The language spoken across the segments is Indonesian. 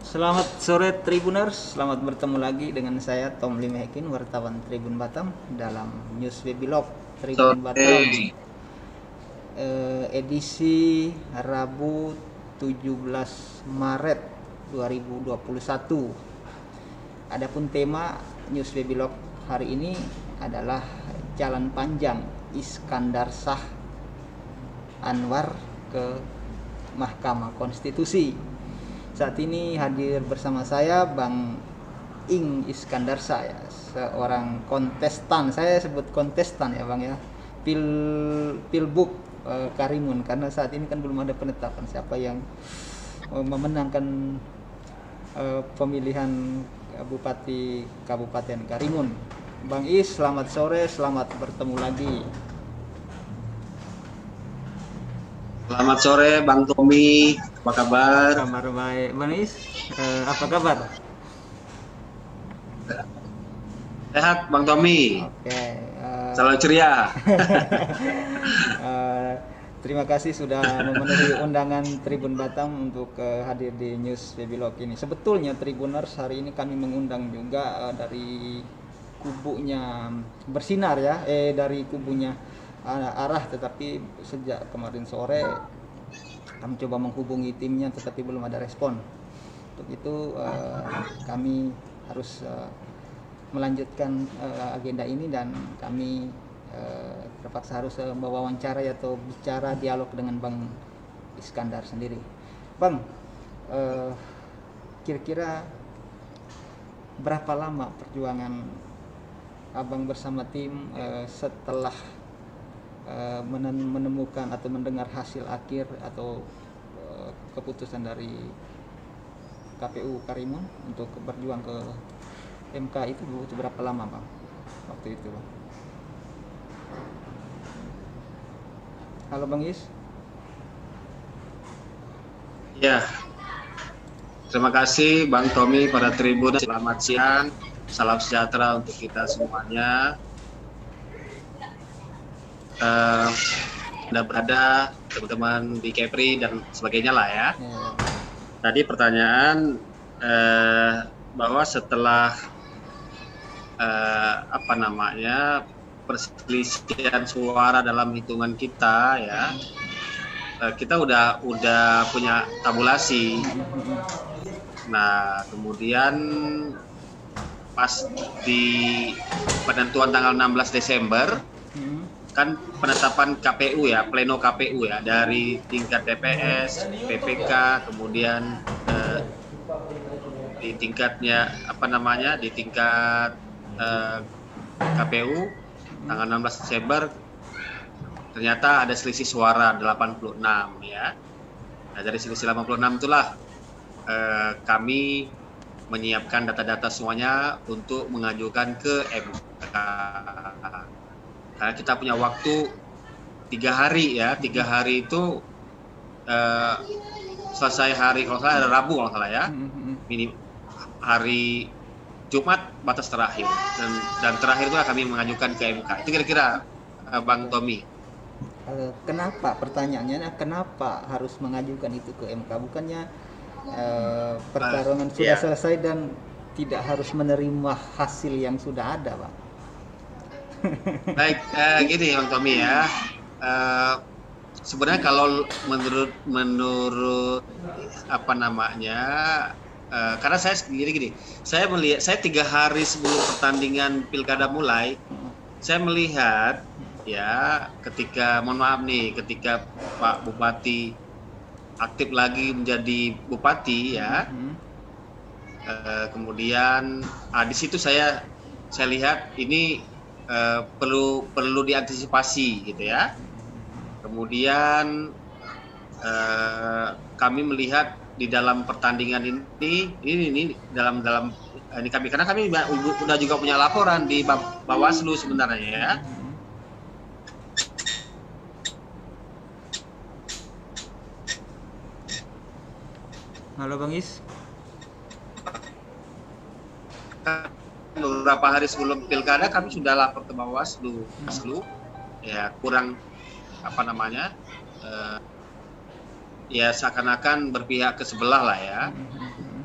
Selamat sore Tribuners, selamat bertemu lagi dengan saya Tom Limehekin, wartawan Tribun Batam dalam News Webilog Tribun Batam Sore. edisi Rabu 17 Maret 2021. Adapun tema News Webilog hari ini adalah Jalan Panjang Iskandar Shah Anwar ke Mahkamah Konstitusi. Saat ini hadir bersama saya Bang Ing Iskandar Shah, ya, seorang kontestan. Saya sebut kontestan ya Bang ya. Pilbuk Karimun, karena saat ini kan belum ada penetapan siapa yang memenangkan pemilihan Bupati Kabupaten Karimun. Bang Is, selamat sore, selamat bertemu lagi. Selamat sore Bang Tommy, apa kabar? Kabar baik, Bang Is. Apa kabar? Sehat Bang Tommy, Oke. selalu ceria. Eh, Terima kasih sudah memenuhi undangan Tribun Batam untuk hadir di News Webilog ini. Sebetulnya Tribuners, hari ini kami mengundang juga dari kubunya Bersinar ya, dari kubunya Arah, tetapi sejak kemarin sore kami coba menghubungi timnya tetapi belum ada respon. Untuk itu kami harus melanjutkan agenda ini dan kami terpaksa harus mewawancara atau bicara dialog dengan Bang Iskandar sendiri. Bang, kira-kira berapa lama perjuangan Abang bersama tim setelah menemukan atau mendengar hasil akhir atau keputusan dari KPU Karimun untuk berjuang ke MK, itu butuh berapa lama Bang waktu itu Bang? Halo Bang Is. Ya, terima kasih Bang Tommy pada Tribun. Selamat siang, salam sejahtera untuk kita semuanya. Sudah berada teman-teman di Kepri dan sebagainya lah ya. Tadi pertanyaan bahwa setelah perselisihan suara dalam hitungan kita ya, kita udah punya tabulasi. Nah kemudian pas di penentuan tanggal 16 Desember kan penetapan KPU ya, pleno KPU ya, dari tingkat TPS, PPK, kemudian di tingkatnya di tingkat KPU tanggal 16 Desember ternyata ada selisih suara 86 ya. Nah, dari selisih 86 itulah kami menyiapkan data-data semuanya untuk mengajukan ke MK. Karena kita punya waktu 3 hari ya, 3 hari itu selesai hari, kalau salah ada Rabu kalau salah ya, hari Jumat batas terakhir, dan terakhir itu kami mengajukan ke MK. Itu kira-kira Bang Tommy. Kenapa, pertanyaannya kenapa harus mengajukan itu ke MK? Bukannya pertarungan sudah selesai dan tidak harus menerima hasil yang sudah ada, Bang? Baik, gini Bang Tommy ya. Sebenarnya kalau menurut karena saya sendiri gini, saya melihat, saya 3 hari sebelum pertandingan pilkada mulai, saya melihat ya, ketika ketika Pak Bupati aktif lagi menjadi bupati ya, kemudian di situ saya lihat ini perlu diantisipasi gitu ya. Kemudian kami melihat di dalam pertandingan ini dalam ini kami, karena kami udah juga punya laporan di Bawaslu sebenarnya ya. Halo Bang Is. Beberapa hari sebelum pilkada kami sudah lapor ke Bawaslu. Ya kurang ya seakan-akan berpihak ke sebelah lah ya.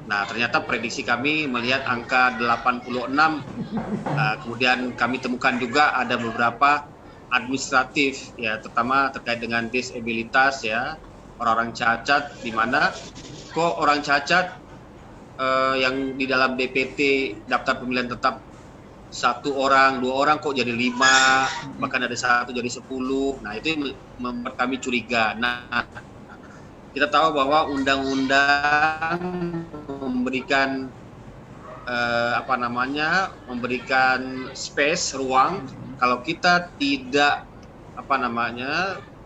Nah, ternyata prediksi kami melihat angka 86. Kemudian kami temukan juga ada beberapa administratif, ya, terutama terkait dengan disabilitas, ya, orang-orang cacat, di mana kok orang cacat yang di dalam DPT daftar pemilihan tetap 1 orang, 2 orang kok jadi 5, bahkan ada 1 jadi 10. Nah, itu yang membuat kami curiga. Nah, kita tahu bahwa undang-undang memberikan memberikan space, ruang. Kalau kita tidak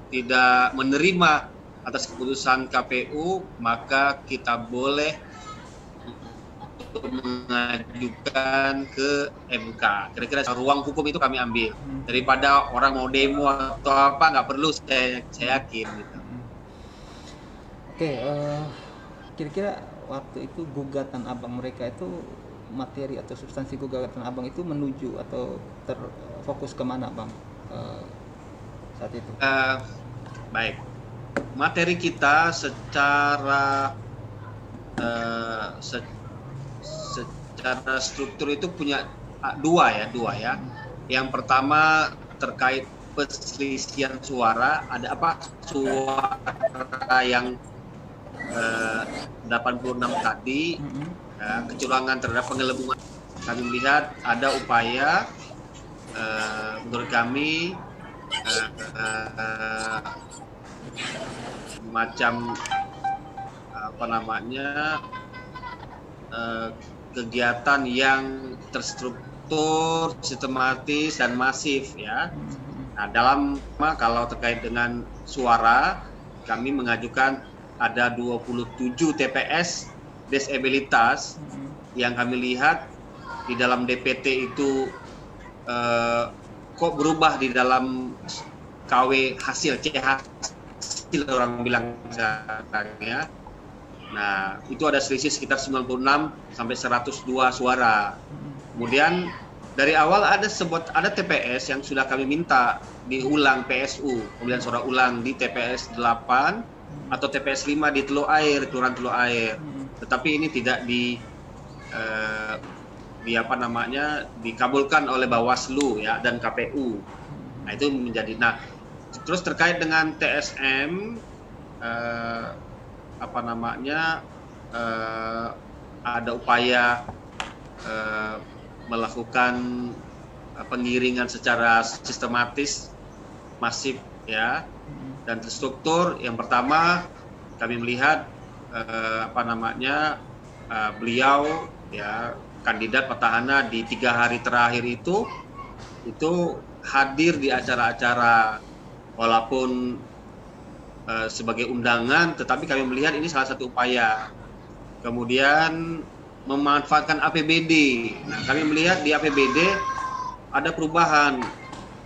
tidak menerima atas keputusan KPU, maka kita boleh mengajukan ke MK. Kira-kira ruang hukum itu kami ambil. Daripada orang mau demo atau apa, nggak perlu, saya yakin gitu. Oke, kira-kira waktu itu gugatan abang mereka itu materi atau substansi gugatan abang itu menuju atau terfokus kemana, bang, saat itu? Baik, materi kita secara struktur itu punya dua ya. Yang pertama terkait perselisihan suara, ada suara yang 86 tadi, kecurangan terhadap penggelembungan. Kami melihat ada upaya, menurut kami, macam kegiatan yang terstruktur, sistematis dan masif, ya. Nah, kalau terkait dengan suara, kami mengajukan ada 27 TPS disabilitas yang kami lihat di dalam DPT itu kok berubah di dalam KW hasil, C hasil orang bilang sekarang, ya. Nah, itu ada selisih sekitar 96 sampai 102 suara. Kemudian dari awal ada TPS yang sudah kami minta diulang PSU, pemilihan suara ulang di TPS 8 atau TPS 5 di Kelurahan Teluk Air. Tetapi ini tidak dikabulkan oleh Bawaslu, ya, dan KPU. Nah, itu menjadi. Nah, terus terkait dengan TSM, ada upaya melakukan pengiringan secara sistematis, masif, ya, dan terstruktur. Yang pertama, kami melihat beliau, ya, kandidat petahana di 3 hari terakhir itu hadir di acara-acara, walaupun sebagai undangan, tetapi kami melihat ini salah satu upaya. Kemudian memanfaatkan APBD. Nah, kami melihat di APBD ada perubahan.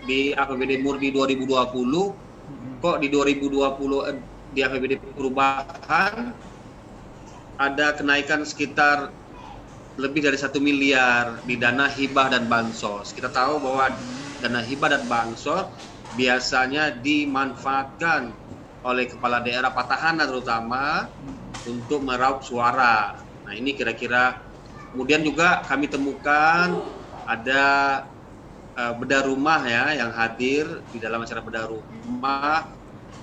Di APBD murni 2020, kok di 2020 di APBD perubahan ada kenaikan sekitar lebih dari 1 miliar di dana hibah dan bansos. Kita tahu bahwa dana hibah dan bansos biasanya dimanfaatkan oleh kepala daerah petahana terutama untuk meraup suara. Nah, ini kira-kira. Kemudian juga kami temukan ada bedah rumah, ya, yang hadir di dalam acara bedah rumah.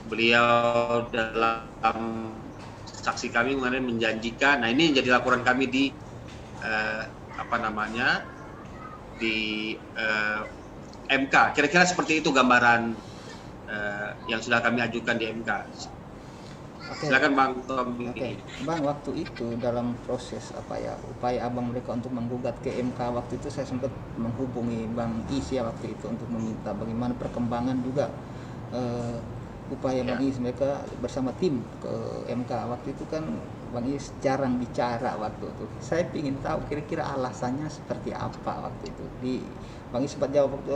Beliau dalam saksi kami mengenai menjanjikan. Nah, ini jadi laporan kami di MK. Kira-kira seperti itu gambaran yang sudah kami ajukan di MK. Oke. Silakan Bang Tom. Oke. Bang, waktu itu dalam proses upaya abang mereka untuk menggugat ke MK, waktu itu saya sempat menghubungi Bang Is, ya, waktu itu untuk meminta bagaimana perkembangan juga upaya Bang Is mereka bersama tim ke MK. Waktu itu kan Bang Is jarang bicara waktu itu. Saya ingin tahu kira-kira alasannya seperti apa waktu itu. Bang Is sempat jawab waktu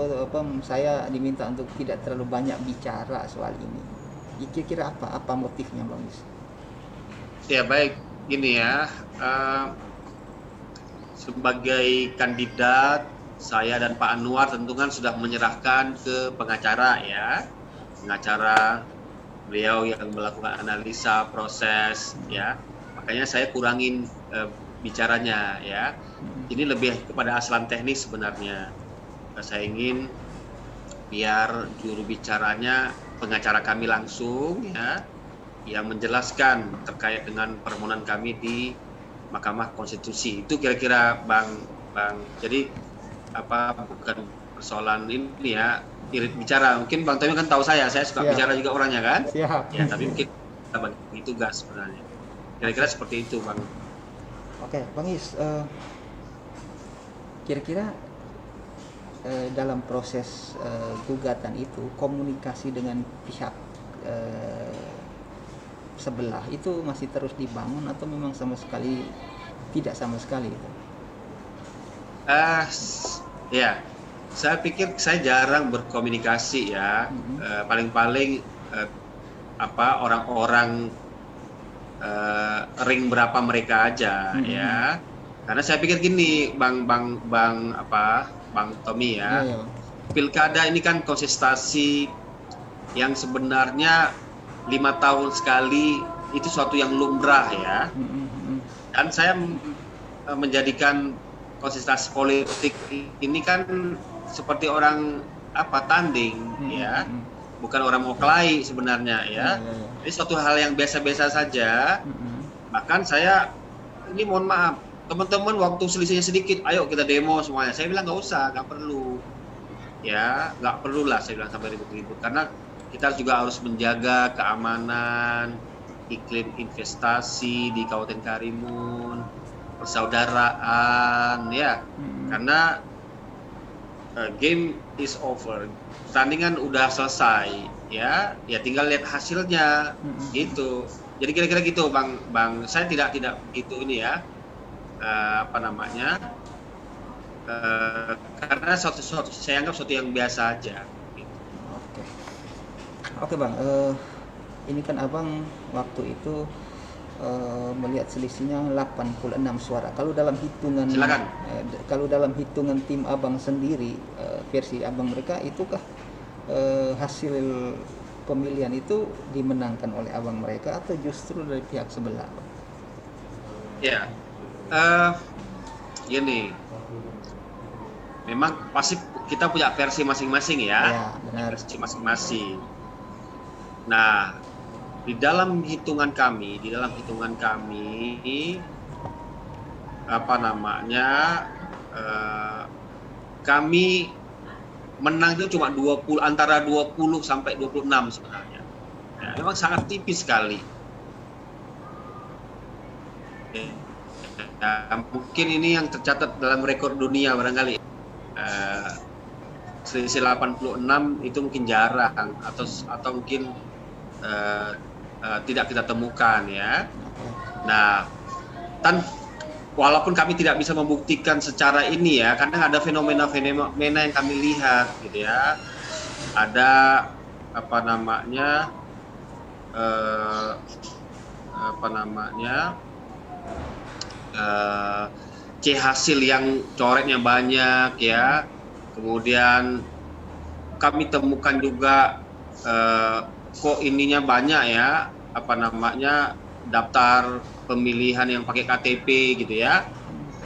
saya diminta untuk tidak terlalu banyak bicara soal ini. Kira-kira apa motifnya, Bang Is? Ya, baik, gini, ya, sebagai kandidat, saya dan Pak Anwar tentu kan sudah menyerahkan ke pengacara, ya, pengacara beliau yang melakukan analisa proses, ya. makanya saya kurangin bicaranya ya. Ini lebih kepada asalan teknis sebenarnya. Saya ingin biar juru bicaranya pengacara kami langsung ya, yang menjelaskan terkait dengan permohonan kami di Mahkamah Konstitusi. Itu kira-kira Bang. Jadi bukan persoalan ini ya, irit bicara. Mungkin Bang Tommy kan tahu saya suka bicara juga orangnya kan. Siap. Ya, tapi mungkin kita bagi tugas sebenarnya. Kira-kira seperti itu Bang. Oke, Bang Is, kira-kira dalam proses gugatan itu komunikasi dengan pihak sebelah itu masih terus dibangun atau memang sama sekali tidak sama sekali itu? Ya, saya pikir saya jarang berkomunikasi ya. Paling-paling orang-orang ring berapa mereka aja ya. Karena saya pikir gini, Bang Tommy ya. Pilkada ini kan kontestasi yang sebenarnya 5 tahun sekali, itu suatu yang lumrah ya. Dan saya menjadikan kontestasi politik ini kan seperti orang tanding ya. Bukan orang mau kelahi sebenarnya ya. Ini suatu hal yang biasa-biasa saja. Bahkan saya ini mohon maaf, teman-teman waktu selisihnya sedikit, ayo kita demo semuanya. Saya bilang nggak usah, nggak perlu. Ya, nggak perlu lah saya bilang sampai ribut-ribut. Karena kita juga harus menjaga keamanan, iklim investasi di Kabupaten Karimun, persaudaraan ya. Karena game is over. Pertandingan udah selesai ya tinggal lihat hasilnya gitu. Jadi kira-kira gitu Bang. Saya tidak gitu ini ya. Karena saya anggap sesuatu yang biasa aja gitu. Oke Bang, ini kan Abang waktu itu melihat selisihnya 86 suara. Kalau dalam hitungan Silakan. Kalau dalam hitungan tim Abang sendiri, versi Abang mereka, itukah hasil pemilihan itu dimenangkan oleh Abang mereka atau justru dari pihak sebelah? Ya, gini, memang pasti kita punya versi masing-masing ya, benar. Versi masing-masing. Nah, di dalam hitungan kami kami menang itu cuma 20, antara 20 sampai 26 sebenarnya. Ya, memang sangat tipis sekali. Ya, mungkin ini yang tercatat dalam rekor dunia barangkali. Selisih 86 itu mungkin jarang atau mungkin tidak kita temukan ya. Nah, walaupun kami tidak bisa membuktikan secara ini ya, karena ada fenomena yang kami lihat gitu ya. Ada C hasil yang coretnya banyak ya. Kemudian kami temukan juga kok ininya banyak ya, daftar pemilihan yang pakai KTP gitu ya.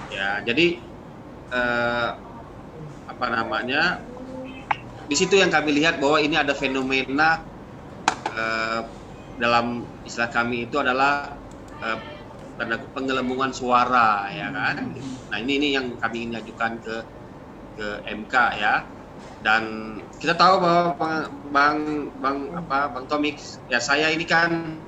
Ya, jadi di situ yang kami lihat bahwa ini ada fenomena dalam istilah kami itu adalah penggelembungan suara ya kan. Nah, ini yang kami ingin ajukan ke MK ya. Dan kita tahu bahwa Bang Tommy ya, saya ini kan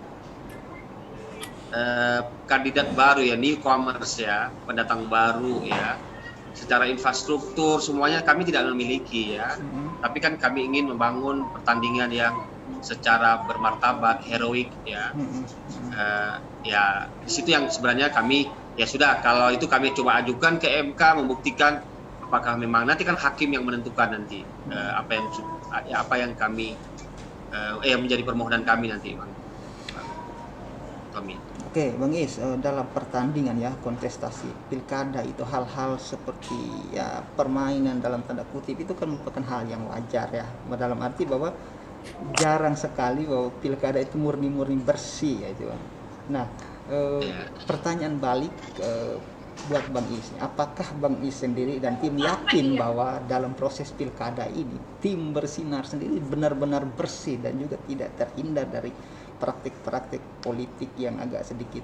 kandidat baru ya, newcomers ya, pendatang baru ya. Secara infrastruktur semuanya kami tidak memiliki ya. Tapi kan kami ingin membangun pertandingan yang secara bermartabat, heroik ya. Ya di situ yang sebenarnya kami ya sudah, kalau itu kami coba ajukan ke MK membuktikan apakah memang nanti kan hakim yang menentukan nanti apa yang kami yang menjadi permohonan kami nanti Bang Tommy. Oke, Bang Is, dalam pertandingan ya, kontestasi pilkada itu hal-hal seperti ya permainan dalam tanda kutip itu kan merupakan hal yang wajar ya. Dalam arti bahwa jarang sekali bahwa pilkada itu murni bersih ya itu. Nah, Pertanyaan balik buat Bang Is, apakah Bang Is sendiri dan tim yakin bahwa dalam proses pilkada ini tim Bersinar sendiri benar-benar bersih dan juga tidak terhindar dari praktik-praktik politik yang agak sedikit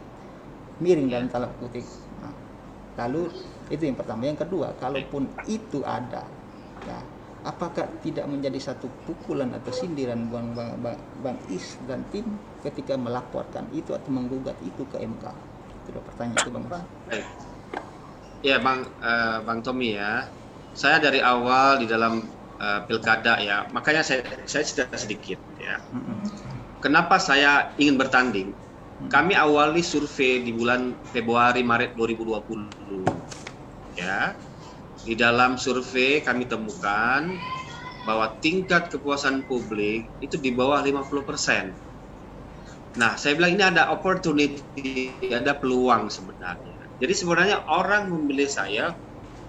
miring dalam tanda kutip. Nah, lalu itu yang pertama. Yang kedua, kalaupun itu ada, ya, apakah tidak menjadi satu pukulan atau sindiran Bang Is dan tim ketika melaporkan itu atau menggugat itu ke MK? Itu pertanyaan itu Bang. Baik. Ya Bang Tommy ya, saya dari awal di dalam pilkada ya, makanya saya cerita sedikit ya. Kenapa saya ingin bertanding? Kami awali survei di bulan Februari Maret 2020 ya. Di dalam survei kami temukan bahwa tingkat kepuasan publik itu di bawah 50%. Nah, saya bilang ini ada opportunity, ada peluang sebenarnya. Jadi sebenarnya orang memilih saya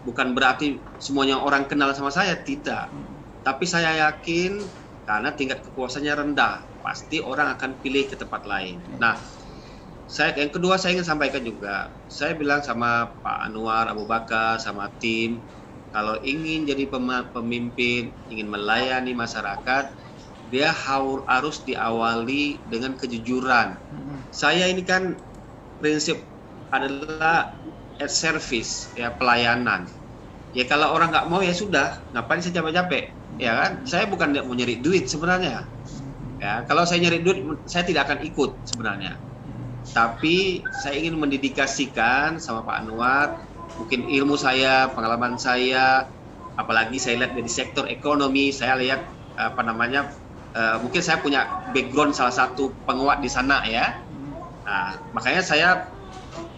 bukan berarti semuanya orang kenal sama saya, tidak. Tapi saya yakin karena tingkat kepuasannya rendah, pasti orang akan pilih ke tempat lain. Nah, yang kedua saya ingin sampaikan juga, saya bilang sama Pak Anwar Abu Bakar, sama tim, kalau ingin jadi pemimpin, ingin melayani masyarakat, dia harus diawali dengan kejujuran. Saya ini kan prinsip adalah at service, ya, pelayanan. Ya kalau orang nggak mau ya sudah, ngapain saya capek-capek, ya kan? Saya bukan mau nyari duit sebenarnya. Ya, kalau saya nyari duit, saya tidak akan ikut sebenarnya. Tapi saya ingin mendedikasikan sama Pak Anwar, mungkin ilmu saya, pengalaman saya, apalagi saya lihat dari sektor ekonomi, saya lihat mungkin saya punya background salah satu penguat di sana ya. Nah, makanya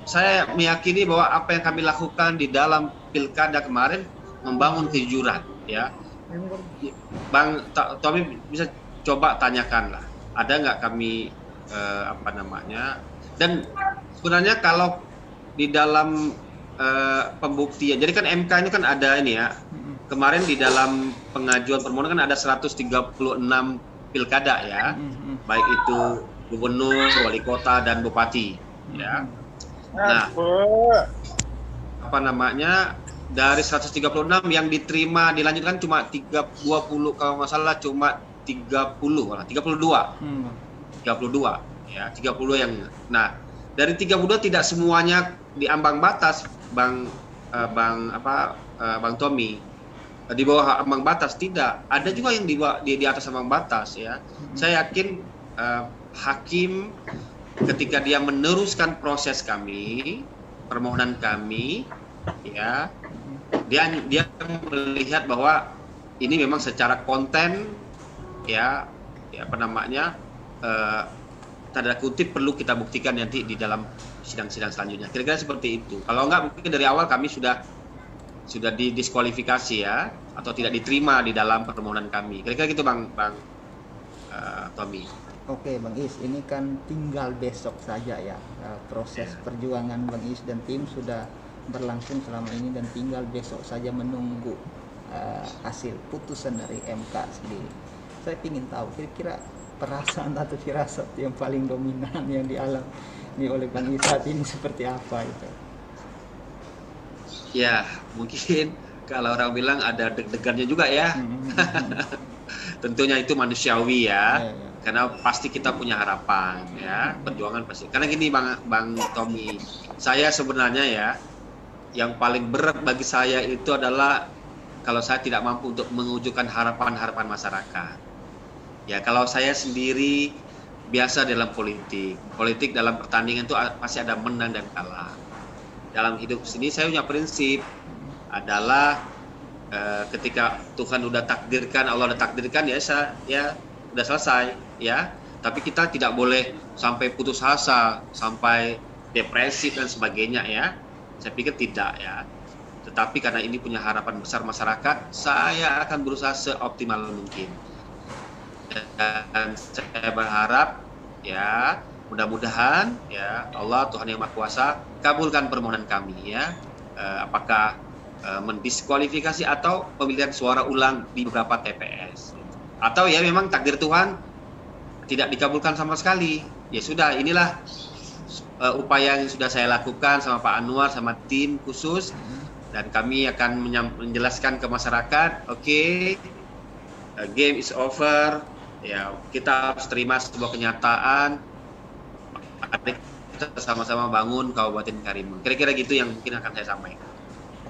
saya meyakini bahwa apa yang kami lakukan di dalam pilkada kemarin membangun kejujuran ya. Bang Tommy bisa coba tanyakan lah, ada nggak kami dan sebenarnya kalau di dalam pembuktian, jadi kan MK ini kan ada ini ya, kemarin di dalam pengajuan permohonan kan ada 136 pilkada ya, baik itu gubernur, wali kota dan bupati ya. Nah, dari 136 yang diterima dilanjutkan cuma 20, kalau nggak salah cuma 32 ya, 30 yang. Nah, dari 32 tidak semuanya di ambang batas, Bang Tommy. Di bawah ambang batas tidak, ada juga yang di atas ambang batas ya. Saya yakin hakim ketika dia meneruskan proses kami, permohonan kami ya, dia melihat bahwa ini memang secara konten ya tanda kutip perlu kita buktikan nanti di dalam sidang-sidang selanjutnya. Kira-kira seperti itu. Kalau enggak, mungkin dari awal kami sudah didiskualifikasi ya, atau tidak diterima di dalam permohonan kami. Kira-kira gitu Bang Tommy. Oke Bang Is, ini kan tinggal besok saja ya. Proses perjuangan Bang Is dan tim sudah berlangsung selama ini dan tinggal besok saja menunggu hasil putusan dari MK sendiri. Saya ingin tahu kira-kira perasaan atau firasat yang paling dominan yang dialami oleh Bang Is saat ini seperti apa itu? Ya, mungkin kalau orang bilang ada deg-degannya juga ya. Tentunya itu manusiawi ya. Karena pasti kita punya harapan ya, perjuangan pasti. Karena gini Bang Tommy, saya sebenarnya ya, yang paling berat bagi saya itu adalah kalau saya tidak mampu untuk mewujudkan harapan-harapan masyarakat. Ya, kalau saya sendiri biasa dalam politik dalam pertandingan itu pasti ada menang dan kalah. Dalam hidup sini saya punya prinsip adalah ketika Tuhan udah takdirkan, Allah udah takdirkan ya udah selesai ya. Tapi kita tidak boleh sampai putus asa, sampai depresi dan sebagainya ya. Saya pikir tidak ya. Tetapi karena ini punya harapan besar masyarakat, saya akan berusaha seoptimal mungkin. Dan saya berharap ya, mudah-mudahan ya Allah Tuhan yang Maha Kuasa kabulkan permohonan kami ya. Apakah mendiskualifikasi atau pemilihan suara ulang di beberapa TPS, atau ya memang takdir Tuhan tidak dikabulkan sama sekali, ya sudah, inilah upaya yang sudah saya lakukan sama Pak Anwar sama tim khusus, dan kami akan menjelaskan ke masyarakat, oke, game is over, ya kita harus terima sebuah kenyataan, mari kita sama-sama bangun Kabupaten Karimun. Kira-kira gitu yang mungkin akan saya sampaikan.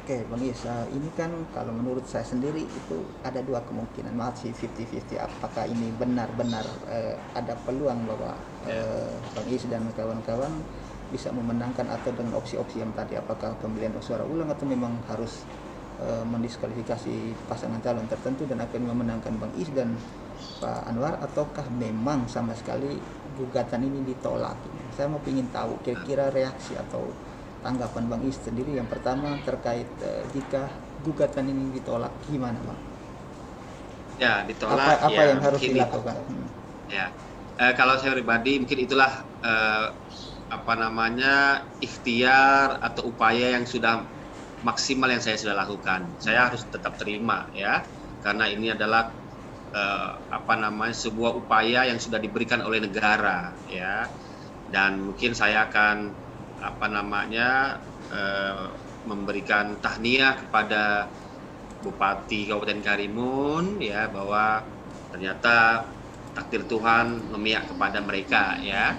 Oke, Bang Is, ini kan kalau menurut saya sendiri itu ada dua kemungkinan, maaf sih 50-50, apakah ini benar-benar ada peluang bahwa Bang Is dan kawan-kawan bisa memenangkan atau dengan opsi-opsi yang tadi, apakah pemilihan suara ulang atau memang harus mendiskualifikasi pasangan calon tertentu dan akan memenangkan Bang Is dan Pak Anwar, ataukah memang sama sekali gugatan ini ditolak. Saya mau ingin tahu kira-kira reaksi atau tanggapan Bang Is sendiri. Yang pertama terkait jika gugatan ini ditolak, gimana Bang? Ya, ditolak. Apa yang harus dilakukan? Ya, kalau saya pribadi mungkin itulah ikhtiar atau upaya yang sudah maksimal yang saya sudah lakukan. Saya harus tetap terima ya, karena ini adalah sebuah upaya yang sudah diberikan oleh negara ya, dan mungkin saya akan memberikan tahniah kepada Bupati Kabupaten Karimun ya, bahwa ternyata takdir Tuhan memihak kepada mereka ya.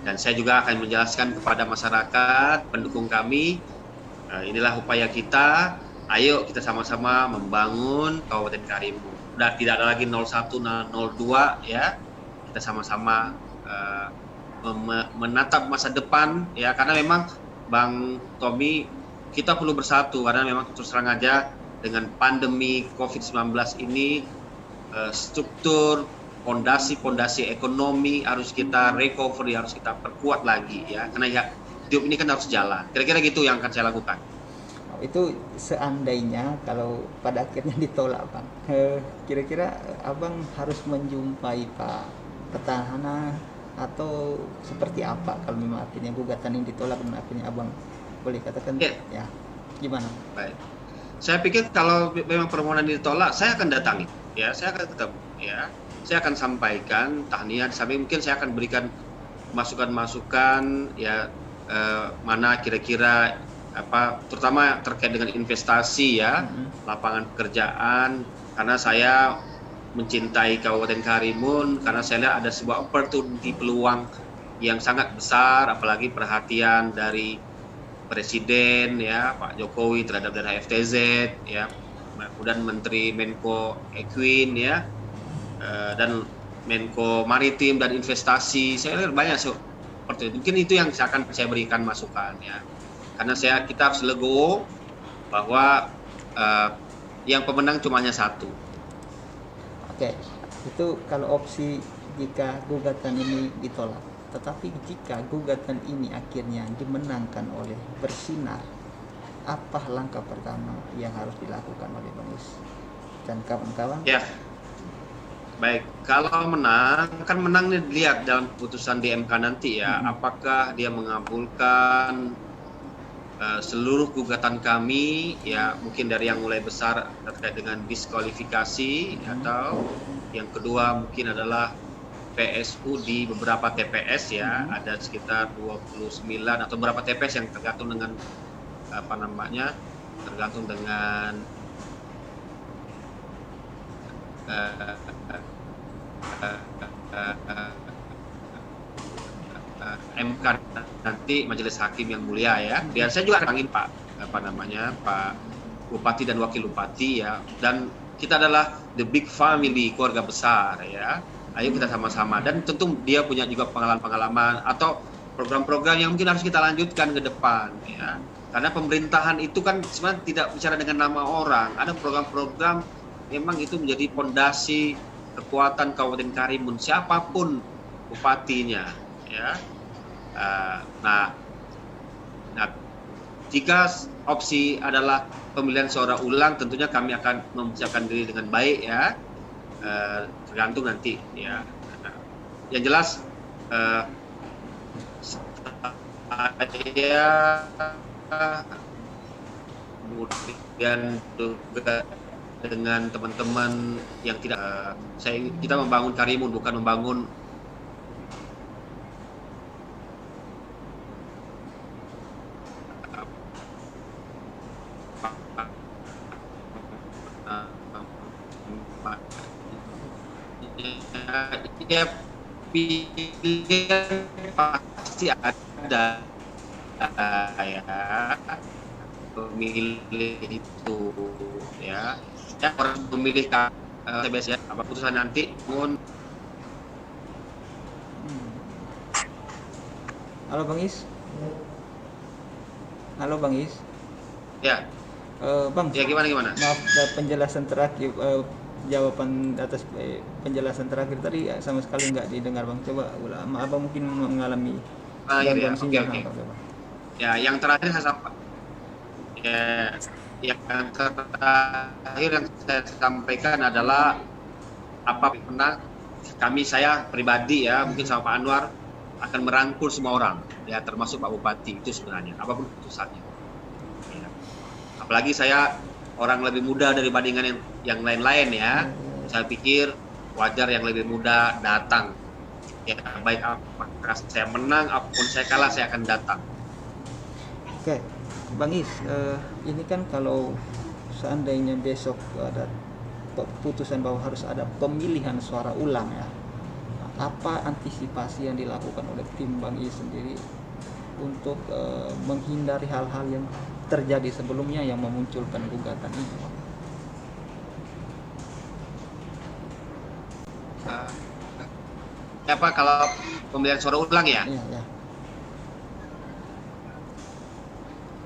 Dan saya juga akan menjelaskan kepada masyarakat pendukung kami, inilah upaya kita, ayo kita sama-sama membangun Kabupaten Karimun. Udah tidak ada lagi 01 dan 02 ya, kita sama-sama menatap masa depan ya, karena memang Bang Tommy, kita perlu bersatu karena memang terus terang aja dengan pandemi COVID-19 ini struktur pondasi ekonomi harus kita recovery, harus kita perkuat lagi ya, karena ya hidup ini kan harus jalan. Kira-kira gitu yang akan saya lakukan. Itu seandainya kalau pada akhirnya ditolak Bang, kira-kira Abang harus menjumpai Pak Petahana atau seperti apa kalau memang akhirnya gugatan ini ditolak dan akhirnya Abang boleh katakan ya gimana? Baik, saya pikir kalau memang permohonan ditolak, saya akan datangi ya, saya akan ketemu ya, saya akan sampaikan tahniah, sampai mungkin saya akan berikan masukan-masukan ya, mana kira-kira terutama terkait dengan investasi ya, lapangan pekerjaan, karena saya mencintai Kabupaten Karimun, karena saya lihat ada sebuah opportunity, peluang yang sangat besar, apalagi perhatian dari Presiden ya Pak Jokowi terhadap daerah FTZ ya, kemudian Menteri Menko Equin ya, dan Menko Maritim dan Investasi. Saya lihat banyak seperti itu. Mungkin itu yang akan saya berikan masukan ya, karena kita harus legowo bahwa yang pemenang cuma hanya satu. Oke, itu kalau opsi jika gugatan ini ditolak. Tetapi jika gugatan ini akhirnya dimenangkan oleh Bersinar, apa langkah pertama yang harus dilakukan oleh Bang Is dan kawan-kawan? Ya, baik. Kalau menang, kan menang dilihat dalam putusan di MK nanti ya, apakah dia mengabulkan seluruh gugatan kami ya, mungkin dari yang mulai besar terkait dengan diskualifikasi, atau yang kedua mungkin adalah PSU di beberapa TPS ya, ada sekitar 29 atau beberapa TPS yang tergantung dengan tergantung dengan MK nanti, Majelis Hakim yang mulia ya. Dan saya juga akan panggil Pak Bupati dan Wakil Bupati ya. Dan kita adalah the big family, keluarga besar ya. Ayo kita sama-sama, dan tentu dia punya juga pengalaman-pengalaman atau program-program yang mungkin harus kita lanjutkan ke depan ya. Karena pemerintahan itu kan sebenarnya tidak bicara dengan nama orang. Ada program-program memang itu menjadi pondasi kekuatan Kabupaten Karimun, siapapun bupatinya ya. Nah, jika opsi adalah pemilihan suara ulang, tentunya kami akan mempersiapkan diri dengan baik ya, tergantung nanti ya. Yang jelas saya kemudian juga dengan teman-teman yang tidak, kita membangun Karimun, bukan membangun ya pilihan pasti ada ya, pemilih itu ya, orang memilih TPS ya, apa putusan nanti pun. Halo Bang Is. Halo Bang Is. Ya. Bang. Ya gimana? Maaf, penjelasan terakhir, jawaban atas penjelasan terakhir tadi sama sekali nggak didengar Bang. Coba ulang. Abang mungkin mengalami gangguan sinyal. Oke. Ya, yang terakhir saya sampaikan. Ya, yang terakhir yang saya sampaikan adalah apa pernah saya pribadi ya, mungkin sama Pak Anwar akan merangkul semua orang ya, termasuk Pak Bupati, itu sebenarnya apapun keputusannya ya. Apalagi saya orang lebih muda dibandingkan yang lain-lain ya, saya pikir wajar yang lebih muda datang ya, baik apakah saya menang apapun saya kalah, saya akan datang. Oke, Bang Is, ini kan kalau seandainya besok ada keputusan bahwa harus ada pemilihan suara ulang ya, apa antisipasi yang dilakukan oleh tim Bang Is sendiri untuk menghindari hal-hal yang terjadi sebelumnya yang memunculkan gugatan ini? Apa kalau pemilihan suara ulang ya? Iya.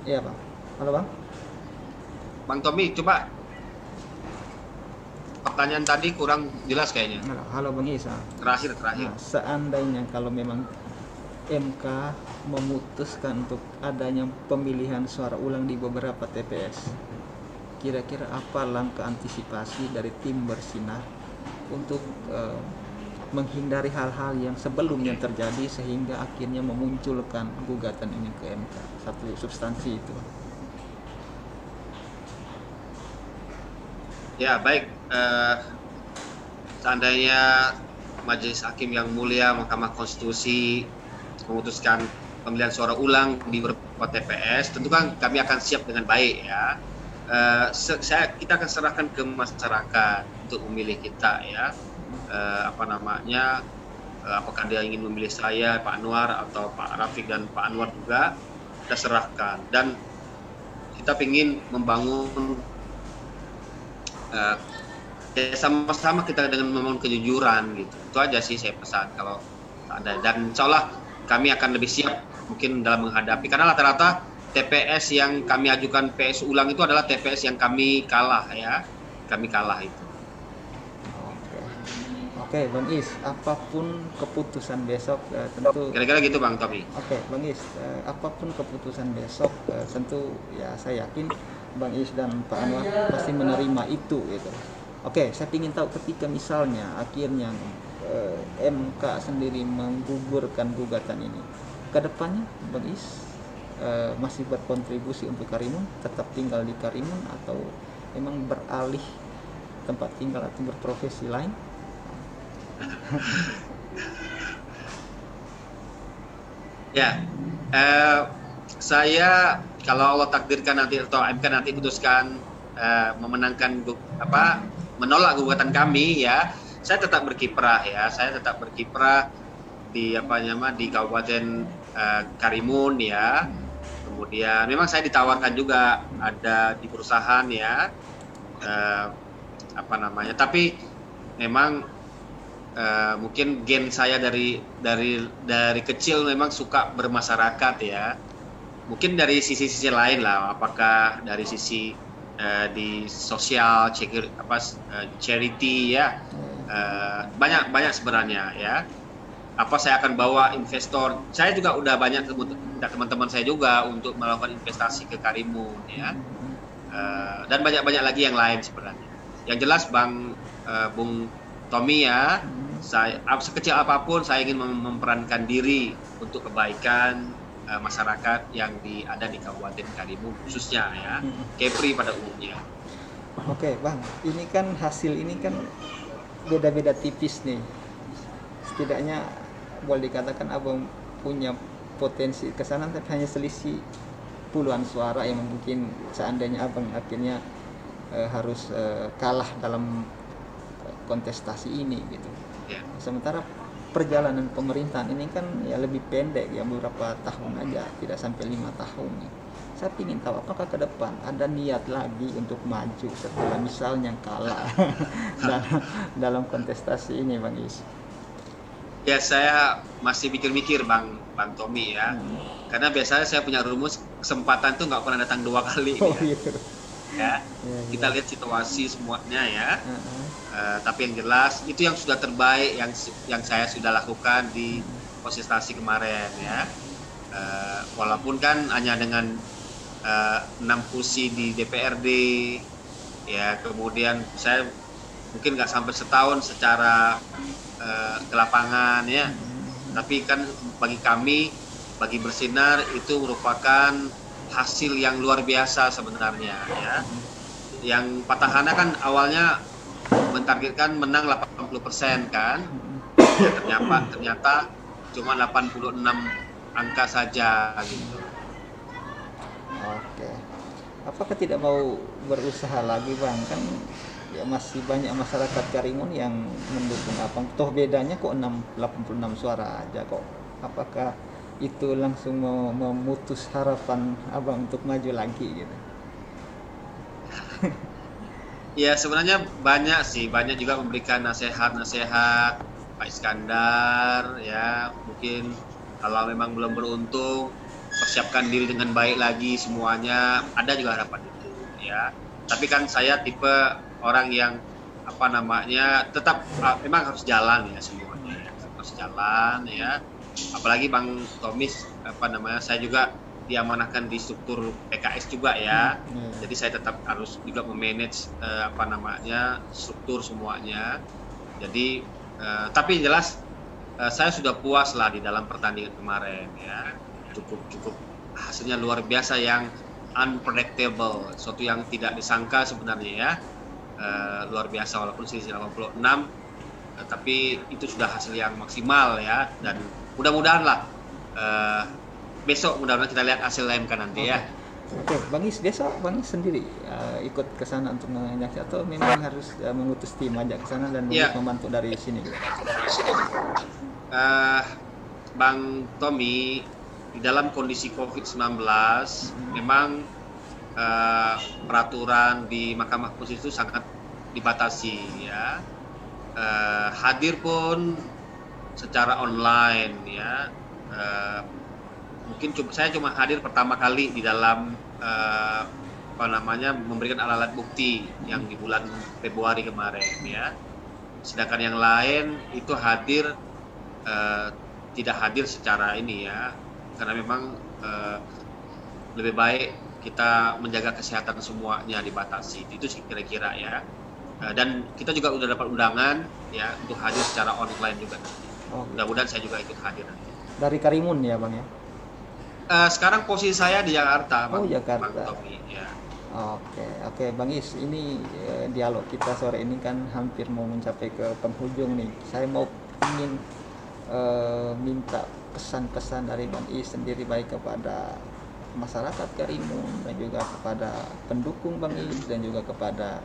Iya Bang. Halo Bang. Bang Tommy, coba pertanyaan tadi kurang jelas kayaknya. Halo Bang Is. Terakhir. Nah, seandainya kalau memang MK memutuskan untuk adanya pemilihan suara ulang di beberapa TPS, kira-kira apa langkah antisipasi dari tim Bersinar untuk menghindari hal-hal yang sebelumnya terjadi sehingga akhirnya memunculkan gugatan ini ke MK, satu substansi itu? Ya baik, seandainya Majelis Hakim yang mulia Mahkamah Konstitusi memutuskan pemilihan suara ulang di beberapa TPS, tentu kan kami akan siap dengan baik ya. Kita akan serahkan ke masyarakat untuk memilih kita ya. Apakah dia ingin memilih saya, Pak Anwar, atau Pak Rafiq dan Pak Anwar juga, kita serahkan. Dan kita ingin membangun sama-sama kita dengan membangun kejujuran gitu. Itu aja sih saya pesan kalau ada. Dan insya Allah kami akan lebih siap mungkin dalam menghadapi, karena rata-rata TPS yang kami ajukan PS ulang itu adalah TPS yang kami kalah ya. Kami kalah itu. Oke, Bang Is, apapun keputusan besok tentu. Kira-kira gitu Bang Tommy. Oke, Bang Is, apapun keputusan besok tentu ya saya yakin Bang Is dan Pak Anwar pasti menerima itu gitu. Oke, saya ingin tahu ketika misalnya akhirnya MK sendiri menggugurkan gugatan ini, kedepannya Bang Is masih berkontribusi untuk Karimun, tetap tinggal di Karimun atau memang beralih tempat tinggal atau berprofesi lain? Ya, saya kalau Allah takdirkan nanti atau MK nanti putuskan memenangkan menolak gugatan kami ya, saya tetap berkiprah ya, di di Kabupaten Karimun ya. Kemudian memang saya ditawarkan juga ada di perusahaan ya, tapi memang mungkin gen saya dari kecil memang suka bermasyarakat ya. Mungkin dari sisi-sisi lain lah, apakah dari sisi di sosial, charity ya, banyak sebenarnya ya. Saya akan bawa investor. Saya juga udah banyak teman-teman saya juga untuk melakukan investasi ke Karimun ya, dan banyak lagi yang lain sebenarnya. Yang jelas Bung Tommy ya, saya sekecil apapun saya ingin memperankan diri untuk kebaikan masyarakat yang ada di Kabupaten Karimun khususnya ya, Kepri pada umumnya. Oke Bang, ini kan hasil ini kan beda-beda tipis nih. Setidaknya boleh dikatakan Abang punya potensi ke sana, tapi hanya selisih puluhan suara yang mungkin seandainya Abang akhirnya harus kalah dalam kontestasi ini gitu. Ya. Sementara perjalanan pemerintahan ini kan ya lebih pendek ya, beberapa tahun aja, tidak sampai 5 tahun ya. Saya ingin tahu apakah ke depan ada niat lagi untuk maju setelah misalnya kalah dalam, dalam kontestasi ini, Bang Is. Ya, saya masih mikir-mikir Bang Tommy ya. Karena biasanya saya punya rumus kesempatan tuh nggak pernah datang 2 kali Oh ya. gitu. Ya. Ya, Kita ya. lihat situasi semuanya ya. Uh-uh. Tapi yang jelas itu yang sudah terbaik yang saya sudah lakukan di kontestasi kemarin ya. Walaupun kan hanya dengan 6 kursi di DPRD ya, kemudian saya mungkin nggak sampai setahun secara ke lapangan ya, tapi kan bagi kami, bagi Bersinar itu merupakan hasil yang luar biasa sebenarnya ya. Yang petahana kan awalnya mentargetkan menang 80% kan, ya, ternyata cuma 86 angka saja gitu. Oke. Apakah tidak mau berusaha lagi, Bang? Kan ya masih banyak masyarakat Karimun yang mendukung Abang. Toh bedanya kok 86 suara aja kok. Apakah itu langsung memutus harapan Abang untuk maju lagi gitu? Ya sebenarnya banyak juga memberikan nasihat Pak Iskandar ya, mungkin kalau memang belum beruntung persiapkan diri dengan baik lagi semuanya, ada juga harapan itu ya. Tapi kan saya tipe orang yang tetap memang harus jalan ya semuanya, harus jalan ya. Apalagi Bang Tommy saya juga diamanahkan di struktur PKS juga ya. Jadi saya tetap harus juga memanage struktur semuanya. Jadi tapi jelas saya sudah puas lah di dalam pertandingan kemarin ya. Cukup hasilnya luar biasa yang unpredictable, sesuatu yang tidak disangka sebenarnya ya. Luar biasa walaupun selisih 86 tapi itu sudah hasil yang maksimal ya, dan mudah-mudahan lah besok mudah-mudahan kita lihat hasil lain kan nanti ya. Oke, Bang Is, besok Bang Is sendiri ikut ke sana untuk menyaksikan atau memang harus mengutus tim aja ke sana dan membantu dari sini gitu? Bang Tommy, di dalam kondisi COVID-19 memang peraturan di Mahkamah Konstitusi itu sangat dibatasi ya. Hadir pun secara online ya. Mungkin saya cuma hadir pertama kali di dalam memberikan alat bukti yang di bulan Februari kemarin ya. Sedangkan yang lain itu tidak hadir secara ini ya, karena memang lebih baik kita menjaga kesehatan semuanya dibatasi. Itu sih kira-kira ya. Dan kita juga udah dapat undangan ya untuk hadir secara online juga nanti. Mudah-mudahan saya juga ikut hadir nanti. Dari Karimun ya Bang ya? Sekarang posisi saya di Jakarta, Bang. Jakarta. Bang Tommy, ya. Oke, Bang Is, ini dialog kita sore ini kan hampir mau mencapai ke penghujung nih. Saya ingin minta pesan-pesan dari Bang Is sendiri, baik kepada masyarakat Karimun dan juga kepada pendukung Bang Is dan juga kepada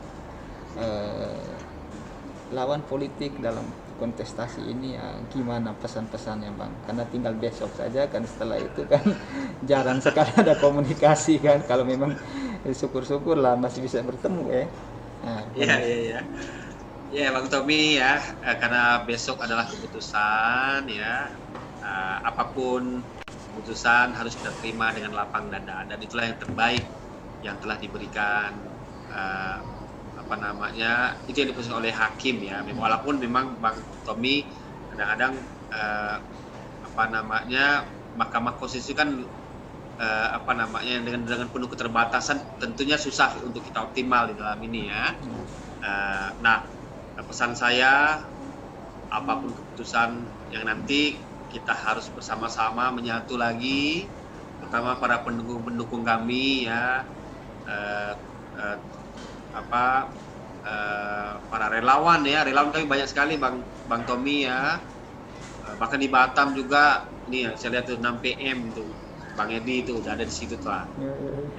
lawan politik dalam kontestasi ini ya. Gimana pesan-pesannya Bang? Karena tinggal besok saja kan, setelah itu kan jarang sekali ada komunikasi kan. Kalau memang syukur-syukur lah masih bisa bertemu ya. Ya Bang Tommy ya, karena besok adalah keputusan ya, apapun keputusan harus kita terima dengan lapang dada, dan itulah yang terbaik yang telah diberikan itu yang diputuskan oleh hakim ya. Walaupun memang Bang Tommy kadang-kadang Mahkamah Konstitusi kan dengan penuh keterbatasan tentunya susah untuk kita optimal di dalam ini ya. Pesan saya, apapun keputusan yang nanti kita harus bersama-sama menyatu lagi, terutama para pendukung kami ya, para relawan ya. Relawan kami banyak sekali Bang Tommy ya. Bahkan di Batam juga nih saya lihat tuh 6 PM tuh Bang Edi itu udah ada di situ tuh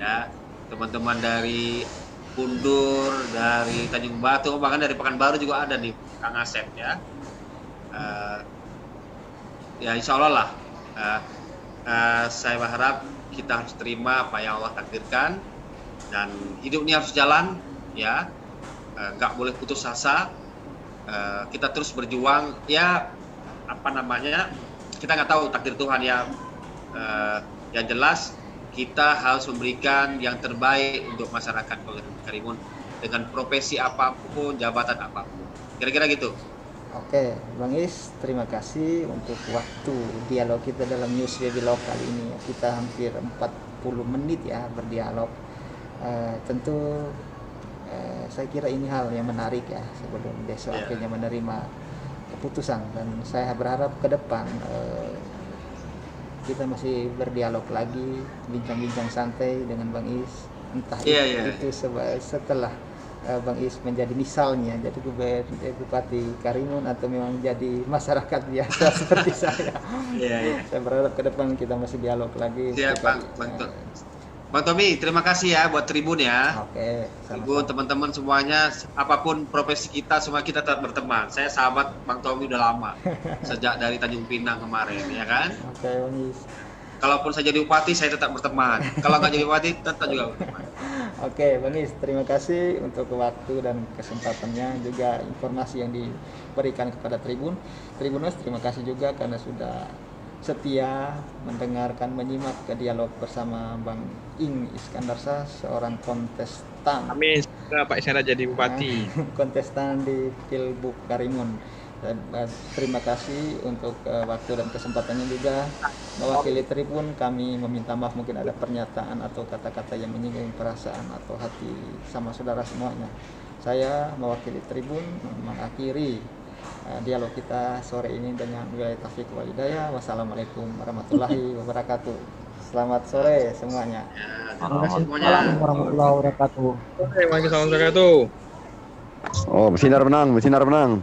ya. Teman-teman dari Kundur, dari Tanjung Batu, bahkan dari Pekanbaru juga ada nih Kang Asep ya. Ya insya Allah lah. Saya berharap kita harus terima apa yang Allah takdirkan, dan hidup ini harus jalan, ya, nggak boleh putus asa. Kita terus berjuang, ya, apa namanya, kita nggak tahu takdir Tuhan ya. Yang jelas kita harus memberikan yang terbaik untuk masyarakat Kabupaten Karimun dengan profesi apapun, jabatan apapun. Kira-kira gitu. Oke, Bang Is, terima kasih untuk waktu dialog kita dalam News Webilog kali ini. Kita hampir 40 menit ya berdialog. Tentu saya kira ini hal yang menarik ya sebelum besok akhirnya menerima keputusan, dan saya berharap ke depan kita masih berdialog lagi, bincang-bincang santai dengan Bang Is, entah itu setelah Bang Is menjadi misalnya jadi Bupati Karimun atau memang jadi masyarakat biasa seperti saya. Saya berharap ke depan kita masih dialog lagi. Siap, Bang Tommy, terima kasih ya buat Tribun ya. Oke, Tribun, teman-teman semuanya, apapun profesi kita, semua kita tetap berteman. Saya sahabat Bang Tommy udah lama, sejak dari Tanjung Pinang kemarin, ya kan? Oke, Bang Is. Kalaupun saya jadi bupati, saya tetap berteman. Kalau nggak jadi bupati, tetap juga berteman. Oke, Bang Is, terima kasih untuk waktu dan kesempatannya, juga informasi yang diberikan kepada Tribuners. Terima kasih juga karena sudah setia mendengarkan, menyimak ke dialog bersama Bang Ing Iskandar Shah, seorang kontestan. Amin, Pak Iskandar jadi bupati. Kontestan di Pilbub Karimun. Terima kasih untuk waktu dan kesempatannya juga. Mewakili Tribun, kami meminta maaf mungkin ada pernyataan atau kata-kata yang menyinggung perasaan atau hati sama saudara semuanya. Saya mewakili Tribun mengakhiri dialog kita sore ini dengan wilayah taufik wal hidayah. Wassalamualaikum warahmatullahi wabarakatuh. Selamat sore semuanya. Terima kasih semuanya. Assalamualaikum warahmatullahi wabarakatuh. Waalaikumsalam warahmatullahi wabarakatuh. Oh, bersinar menang.